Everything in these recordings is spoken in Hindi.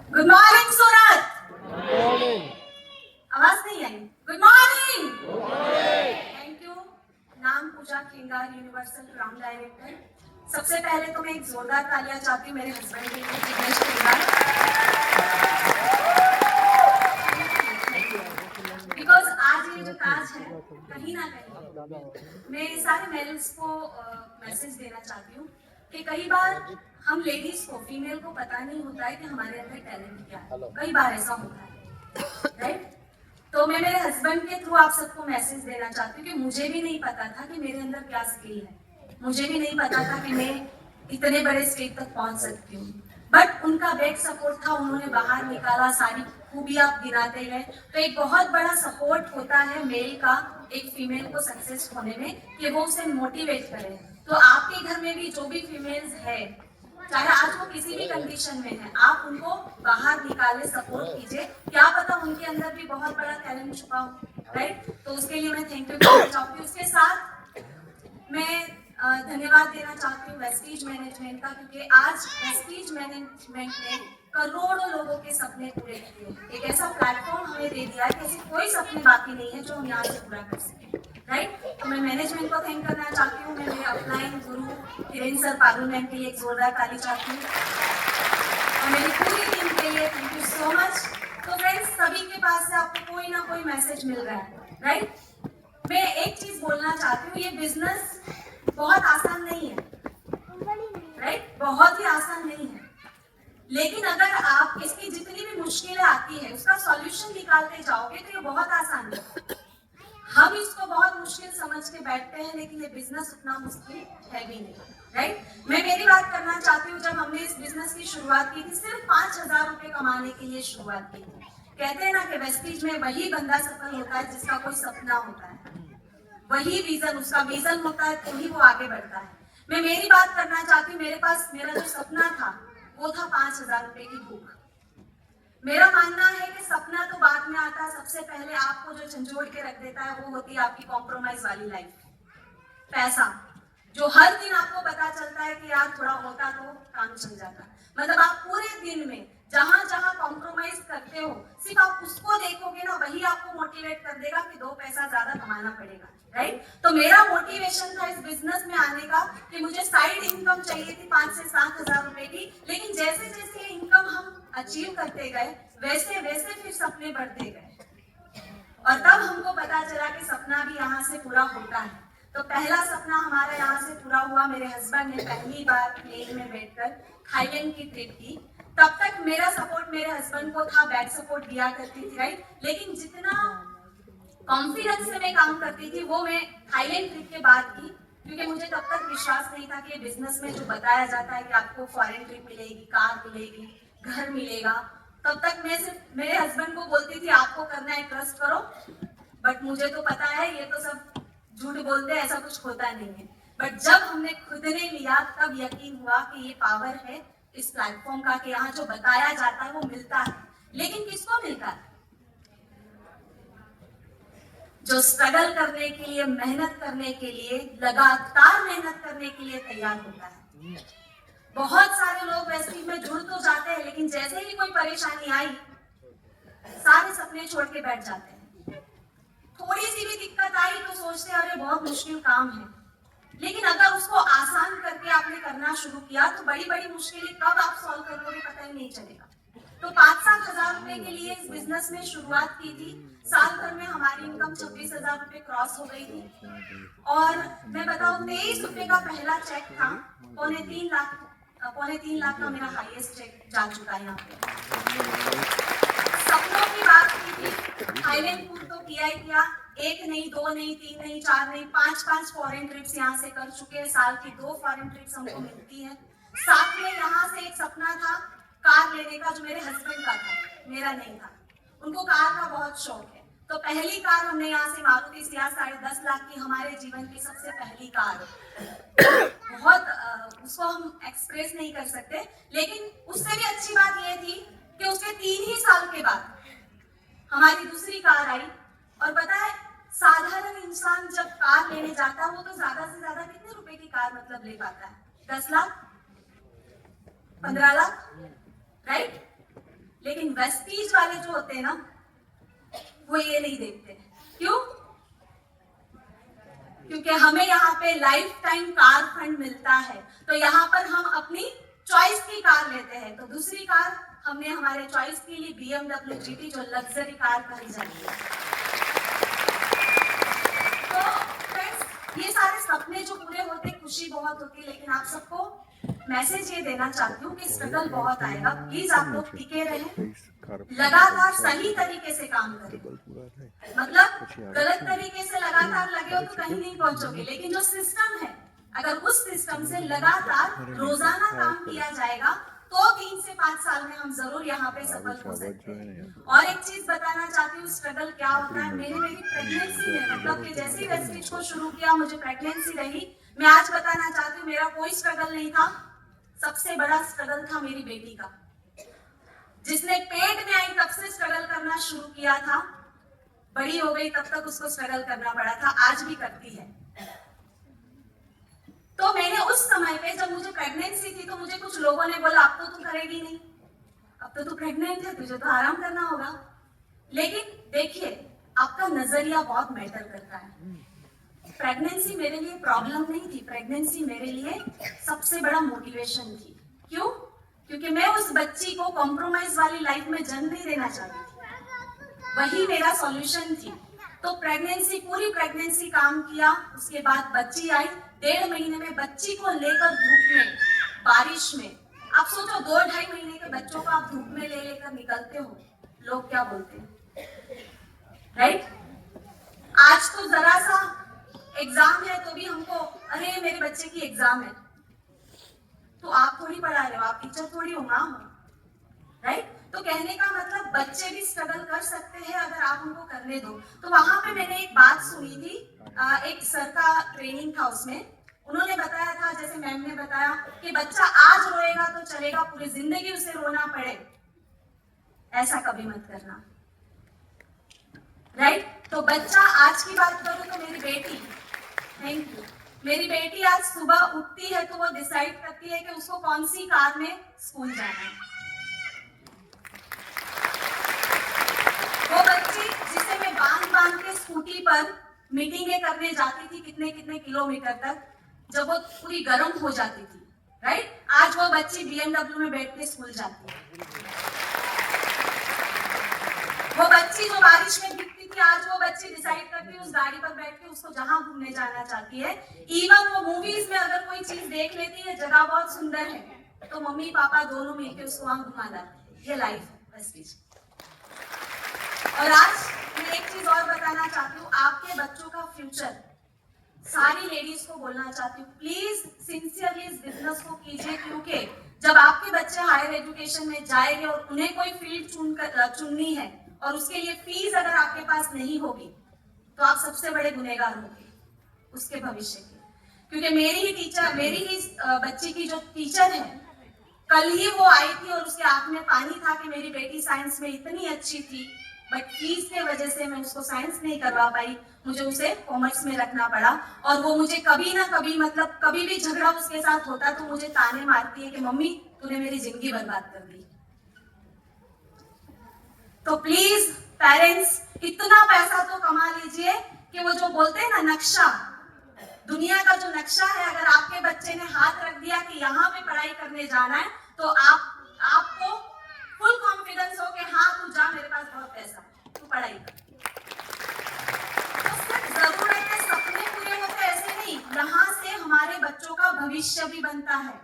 गुड मॉर्निंग सूरत। मॉर्निंग। आवाज नहीं आई। Good morning. Thank you. नाम Pooja Khingar, universal ground director. सबसे पहले तो मैं एक जोरदार तालियां चाहती हूँ मेरे हस्बैंड के लिए, जिग्नेश खिंगार। बिकॉज आज ये जो ताज है, कहीं ना कहीं मैं सारे मेल्स को मैसेज देना चाहती हूँ कि कई बार हम लेडीज को, फीमेल को पता नहीं होता है कि हमारे अंदर टैलेंट क्या है। कई बार ऐसा होता है, राइट? तो मैं मेरे हस्बैंड के थ्रू आप सबको मैसेज देना चाहती हूँ कि मुझे भी नहीं पता था कि मेरे अंदर क्या स्किल है। मुझे भी नहीं पता था कि मैं इतने बड़े स्टेज तक पहुंच सकती हूँ। बट उनका बैक सपोर्ट था, उन्होंने बाहर निकाला, सारी खूबियां गिनाते गए। तो एक बहुत बड़ा सपोर्ट होता है मेल का एक फीमेल को सक्सेस होने में, कि वो उसे मोटिवेट करे। तो आपके घर में भी जो भी फीमेल्स है, चाहे आज वो किसी भी कंडीशन में है, आप उनको बाहर निकाले, सपोर्ट कीजिए। क्या पता उनके अंदर भी बहुत बड़ा टैलेंट छुपा हो, राइट? तो उसके लिए मैं थैंक यू कहना चाहूंगी। उसके साथ मैं धन्यवाद देना चाहती हूँ वेस्टीज मैनेजमेंट का, क्योंकि आज वेस्टीज मैनेजमेंट ने करोड़ों लोगों के सपने पूरे किए। एक ऐसा प्लेटफॉर्म हमें दे दिया है कि ऐसे कोई सपने बाकी नहीं है जो हम यहाँ से पूरा कर सकें, राइट? तो मैं मैनेजमेंट को थैंक करना चाहती हूँ। मैं मेरे अपलाइन गुरु हिरेन सर, पारुल मैम के लिए एक जोरदार ताली चाहती हूँ, और मेरी पूरी टीम के लिए थैंक यू सो मच। तो फ्रेंड्स, सभी के पास से आपको कोई ना कोई मैसेज मिल रहा है, राइट? मैं एक चीज बोलना चाहती हूँ, ये बिजनेस बहुत आसान नहीं है, राइट? बहुत ही आसान नहीं है। लेकिन अगर आप इसकी जितनी भी मुश्किलें आती है उसका सॉल्यूशन निकालते जाओगे तो ये बहुत आसान है। हम इसको बहुत मुश्किल समझ के बैठते हैं, लेकिन ये बिजनेस उतना मुश्किल है भी नहीं, राइट? मैं मेरी बात करना चाहती हूँ। जब हमने इस बिजनेस की शुरुआत की थी, सिर्फ 5,000 रुपए कमाने के लिए शुरुआत की थी। कहते हैं ना कि वेस्टीज में वही बंदा सफल होता है जिसका कोई सपना होता है, वही विजन, उसका विजन होता है तो ही वो आगे बढ़ता है। मैं मेरी बात करना चाहती हूँ। मेरे पास मेरा जो सपना था वो था 5,000 रुपए की भूख। मेरा मानना है कि सपना तो बाद में आता है, सबसे पहले आपको जो झंझोड़ के रख देता है वो होती है आपकी कॉम्प्रोमाइज वाली लाइफ, पैसा। जो हर दिन आपको पता चलता है कि यार थोड़ा होता तो काम चल जाता। मतलब आप पूरे दिन में जहां जहां कॉम्प्रोमाइज करते हो, सिर्फ आप उसको देखोगे ना, वही आपको मोटिवेट कर देगा कि 2 पैसा ज्यादा कमाना पड़ेगा, राइट? तो मेरा मोटिवेशन था इस बिजनेस में आने का कि मुझे साइड इनकम चाहिए थी 5 से 7,000 रुपए की। लेकिन जैसे जैसे ये इनकम हम अचीव करते गए, वैसे वैसे फिर सपने बढ़ते गए, और तब हमको पता चला कि सपना भी यहाँ से पूरा होता है। तो पहला सपना हमारा यहाँ से पूरा हुआ। मेरे हस्बैंड ने पहली बार प्लेन में बैठकर थाईलैंड की ट्रिप की। तब तक मेरा सपोर्ट मेरे हस्बैंड को था, बैक सपोर्ट दिया करती थी, राइट? लेकिन जितना कॉन्फिडेंस से मैं काम करती थी वो मैं थाईलैंड ट्रिप के बाद की, क्योंकि मुझे तब तक विश्वास नहीं था कि बिजनेस में जो बताया जाता है कि आपको फॉरेन ट्रिप मिलेगी, कार मिलेगी, घर मिलेगा, तब तक मैं सिर्फ मेरे हस्बैंड को बोलती थी आपको करना है ट्रस्ट करो। बट मुझे तो पता है ये तो सब झूठ बोलते हैं, ऐसा कुछ होता नहीं है। बट जब हमने खुद ने लिया तब यकीन हुआ कि ये पावर है इस प्लेटफॉर्म का, कि यहाँ जो बताया जाता है वो मिलता है। लेकिन किसको मिलता है? जो स्ट्रगल करने के लिए, मेहनत करने के लिए, लगातार मेहनत करने के लिए तैयार होता है। बहुत सारे लोग वेस्टीज में जुड़ तो जाते हैं, लेकिन जैसे ही कोई परेशानी आई सारे सपने छोड़ के बैठ जाते हैं। थोड़ी सी भी दिक्कत आई तो सोचते हैं अरे बहुत मुश्किल काम है। लेकिन अगर उसको आसान करके आपने करना शुरू किया तो बड़ी बड़ी मुश्किलें कब आप सॉल्व करोगे पता ही नहीं चलेगा। तो 5-7 हजार रुपए के लिए इस बिजनेस में शुरुआत की थी। साल भर में हमारी इनकम 26,000 रुपए क्रॉस हो गई थी। और मैं बताऊं, 23 रुपए का पहला चेक था। पौने तीन लाख का मेरा हाईएस्ट चेक जा चुका है यहाँ पे। सपनों की बात की थी, थाईलैंड टूर तो किया ही किया। 1 नहीं, 2 नहीं, 3 नहीं, 4 नहीं, 5 फॉरेन ट्रिप्स यहाँ से कर चुके हैं। साल की 2 फॉरेन ट्रिप्स हमको मिलती है। साथ में यहाँ से एक सपना था कार लेने का, जो मेरे हस्बैंड का था, मेरा नहीं था। उनको कार का बहुत शौक है। तो पहली कार हमने यहाँ से मारुति सियाज 10.5 लाख की, हमारे जीवन की सबसे पहली कार। बहुत उसको हम एक्सप्रेस नहीं कर सकते। लेकिन उससे भी अच्छी बात यह थी कि उसके 3 ही साल के बाद हमारी दूसरी कार आई। और पता है, साधारण इंसान जब कार लेने जाता है वो तो ज्यादा से ज्यादा कितने रुपए की कार मतलब ले पाता है? 10 लाख, 15 लाख, राइट? लेकिन वेस्टीज वाले जो होते हैं ना, वो ये नहीं देखते। क्यों? क्योंकि हमें यहाँ पे लाइफ टाइम कार फंड मिलता है, तो यहाँ पर हम अपनी चॉइस की कार लेते हैं। तो दूसरी कार हमने हमारे चॉइस के लिए BMW GT, जो लग्जरी कार कही जाती है। तो फ्रेंड्स, ये सारे सपने जो पूरे होते, खुशी बहुत होती है, लेकिन आप सबको मैसेज ये देना चाहती हूँ कि स्ट्रगल बहुत आएगा। प्लीज आप लोग टिके रहें, लगातार सही तरीके से काम करें। मतलब गलत तरीके से लगातार लगे हो तो कहीं नहीं पहुंचोगे, लेकिन जो सिस्टम है, अगर उस सिस्टम से लगातार रोजाना काम किया जाएगा तो 3 से 5 साल में हम जरूर यहाँ पे सफल हो सकते हैं। और एक चीज बताना चाहती हूँ, स्ट्रगल क्या होता है। मेरी प्रेगनेंसी में, मतलब कि जैसे ही वेस्टीज को शुरू किया, मुझे प्रेगनेंसी रही। मैं आज बताना चाहती हूँ, मेरा कोई स्ट्रगल नहीं था। सबसे बड़ा स्ट्रगल था मेरी बेटी का, जिसने पेट में आई तब से स्ट्रगल करना शुरू किया था। बड़ी हो गई तब तक उसको स्ट्रगल करना पड़ा था, आज भी करती है। तो मैंने उस समय पे, जब मुझे प्रेगनेंसी थी, तो मुझे कुछ लोगों ने बोला, अब तो तू करेगी नहीं, अब तो तू प्रेग्नेंट है, तुझे तो आराम करना होगा। लेकिन देखिए, आपका नजरिया बहुत मैटर करता है। प्रेगनेंसी मेरे लिए प्रॉब्लम नहीं थी, प्रेगनेंसी मेरे लिए सबसे बड़ा मोटिवेशन थी। क्यों? क्योंकि मैं उस बच्ची को कॉम्प्रोमाइज वाली लाइफ में जन्म नहीं देना चाहती थी, वही मेरा सॉल्यूशन थी। तो प्रेगनेंसी, पूरी प्रेगनेंसी काम किया। उसके बाद बच्ची आई, 1.5 महीने में बच्ची को लेकर धूप में, बारिश में, आप सोचो 2-2.5 महीने के बच्चों को आप धूप में ले लेकर निकलते हो, लोग क्या बोलते हैं, राइट? आज तो जरा सा एग्जाम है तो भी हमको, अरे मेरे बच्चे की एग्जाम है, तो आप थोड़ी पढ़ा रहे हो, आप टीचर थोड़ी हो, मां हो, राइट? तो कहने का मतलब बच्चे भी स्ट्रगल कर सकते हैं अगर आप उनको करने दो। तो वहां पे मैंने एक बात सुनी थी, एक सर का ट्रेनिंग था, उसमें उन्होंने बताया था, जैसे मैम ने बताया कि बच्चा आज रोएगा तो चलेगा, पूरी जिंदगी उसे रोना पड़े, ऐसा कभी मत करना, राइट? तो बच्चा, आज की बात करूं तो मेरी बेटी, थैंक यू, मेरी बेटी आज सुबह उठती है तो वो डिसाइड करती है कि उसको कौन सी कार में स्कूल जाना है। वो बच्ची जिसे मैं बांध के स्कूटी पर मीटिंगें करने जाती थी, कितने कितने किलोमीटर तक, जब वो पूरी गर्म हो जाती थी, राइट? आज वो बच्ची BMW में बैठ के स्कूल जाती है। वो बच्ची जो बारिश में भीगती थी, आज वो बच्ची डिसाइड करती है उस गाड़ी पर बैठ के उसको जहां घूमने जाना चाहती है। इवन वो मूवीज में अगर कोई चीज देख लेती है, जगह बहुत सुंदर है, तो मम्मी पापा दोनों मिलकर उसको वहां घुमा लाते हैं। ये लाइफ है वेस्टीज। और आज मैं एक चीज और बताना चाहती हूँ, आपके बच्चों का फ्यूचर, सारी लेडीज को बोलना चाहती हूँ, प्लीज सिंसियरली इस बिजनेस को कीजिए। क्योंकि जब आपके बच्चे हायर एजुकेशन में जाएंगे और उन्हें कोई फील्ड चुननी है और उसके लिए फीस अगर आपके पास नहीं होगी, तो आप सबसे बड़े गुनहगार होंगे उसके भविष्य के। क्योंकि मेरी ही बच्ची की जो टीचर है, कल ही वो आई थी और उसके आंख में पानी था कि मेरी बेटी साइंस में इतनी अच्छी थी, बट फीस के वजह से मैं उसको साइंस नहीं करवा पाई, मुझे उसे कॉमर्स में रखना पड़ा। और वो मुझे कभी ना कभी, मतलब कभी भी झगड़ा उसके साथ होता तो मुझे ताने मारती है कि मम्मी तूने मेरी जिंदगी बर्बाद कर दी। तो प्लीज पेरेंट्स, इतना पैसा तो कमा लीजिए कि वो जो बोलते हैं ना नक्शा, दुनिया का जो नक्शा है, अगर आपके बच्चे ने हाथ रख दिया कि यहाँ पे पढ़ाई करने जाना है, तो आपको फुल कॉन्फिडेंस हो कि हाँ तू जा, मेरे पास बहुत पैसा है, तू पढ़ाई कर। तो सिर्फ जरूरत है सपने पूरे होते, ऐसे नहीं, यहाँ से हमारे बच्चों का भविष्य भी बनता है।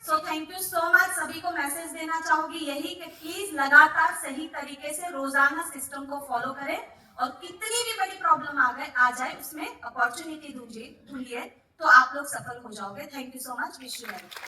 So thank you so much. सभी को मैसेज देना चाहूंगी यही कि प्लीज लगातार सही तरीके से रोजाना सिस्टम को फॉलो करें, और कितनी भी बड़ी प्रॉब्लम आ जाए उसमें अपॉर्चुनिटी ढूंढिए, तो आप लोग सफल हो जाओगे। Thank you so much. Wish you well.